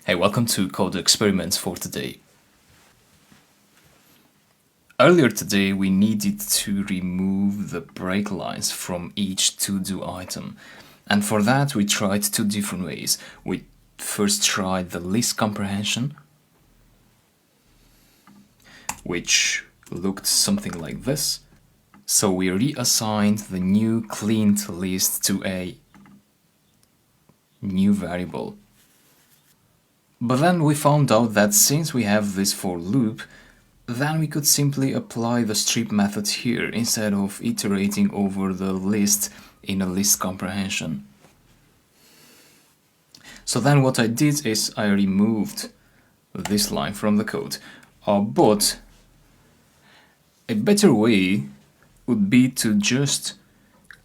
Hey, welcome to Code Experiments for today. Earlier today, we needed to remove the break lines from each to-do item. And for that, we tried two different ways. We first tried the list comprehension, which looked something like this. So we reassigned the new cleaned list to a new variable. But then we found out that since we have this for loop, then we could simply apply the strip method here instead of iterating over the list in a list comprehension. So then what I did is I removed this line from the code. But a better way would be to just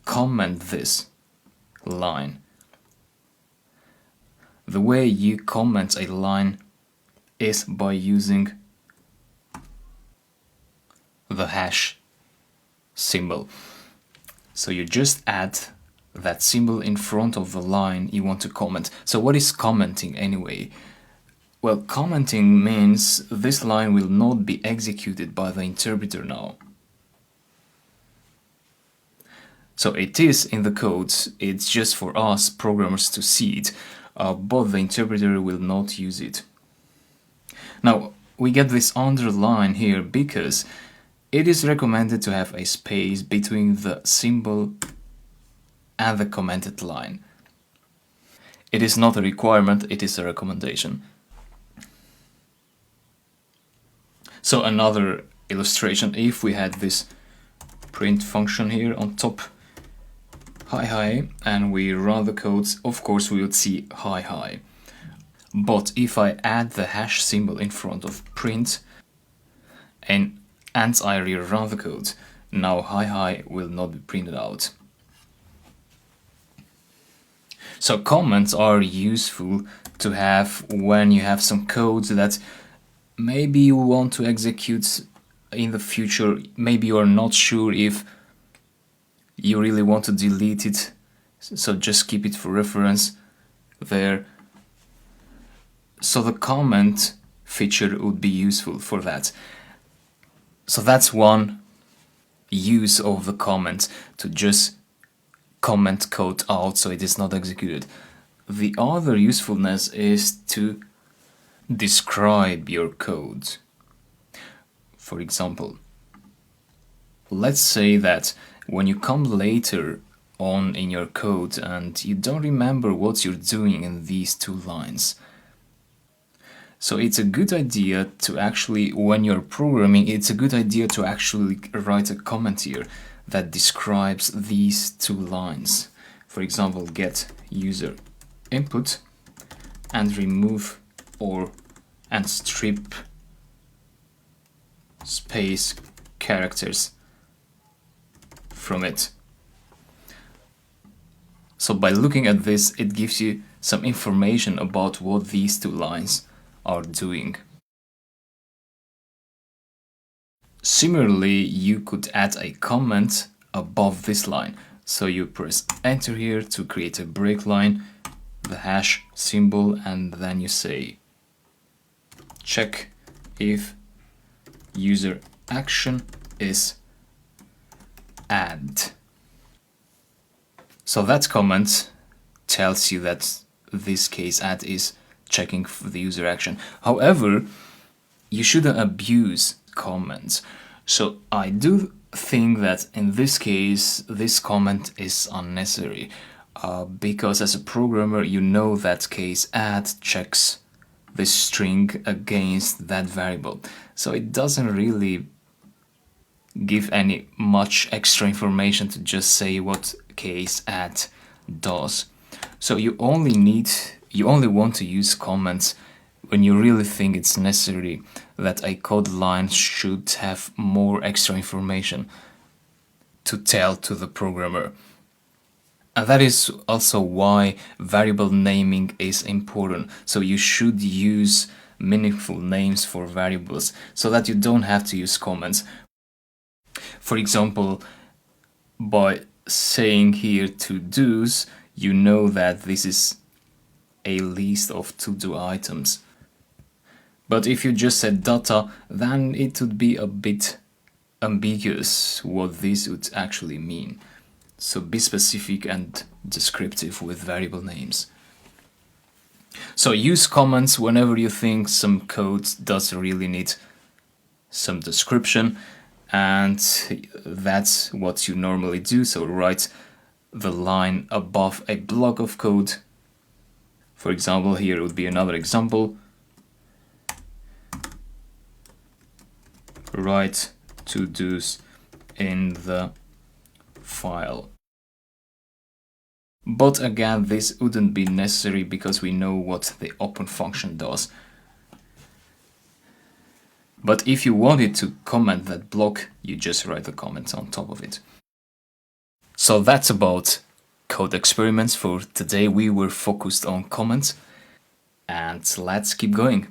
comment this line. The way you comment a line is by using the hash symbol. So you just add that symbol in front of the line you want to comment. So what is commenting anyway? Well, commenting means this line will not be executed by the interpreter now. So it is in the code, it's just for us programmers to see it, but the interpreter will not use it. Now, we get this underline here because it is recommended to have a space between the symbol and the commented line. It is not a requirement, it is a recommendation. So another illustration, if we had this print function here on top, hi, and we run the code, of course we would see hi. But if I add the hash symbol in front of print and I rerun the code, now hi will not be printed out. So comments are useful to have when you have some code that maybe you want to execute in the future, maybe you are not sure if you really want to delete it, so just keep it for reference there. So the comment feature would be useful for that. So that's one use of the comment, to just comment code out so it is not executed. The other usefulness is to describe your code. For example, let's say that when you come later on in your code and you don't remember what you're doing in these two lines. So it's a good idea to actually, when you're programming, it's a good idea to actually write a comment here that describes these two lines. For example, get user input and remove and strip space characters from it. So by looking at this, it gives you some information about what these two lines are doing. Similarly, you could add a comment above this line. So you press enter here to create a break line, the hash symbol, and then you say check if user action is add. So that comment tells you that this case add is checking for the user action. However, you shouldn't abuse comments. So I do think that in this case, this comment is unnecessary because as a programmer, you know that case add checks the string against that variable. So it doesn't really give any much extra information to just say what case add does. So you only want to use comments when you really think it's necessary that a code line should have more extra information to tell to the programmer. And that is also why variable naming is important. So you should use meaningful names for variables so that you don't have to use comments. For example, by saying here to-dos, you know that this is a list of to-do items. But if you just said data, then it would be a bit ambiguous what this would actually mean. So be specific and descriptive with variable names. So use comments whenever you think some code does really need some description, and that's what you normally do. So write the line above a block of code. For example, here would be another example. Write to-dos in the file. But again, this wouldn't be necessary because we know what the open function does. But if you wanted to comment that block, you just write the comment on top of it. So that's about code experiments for today. We were focused on comments, and let's keep going.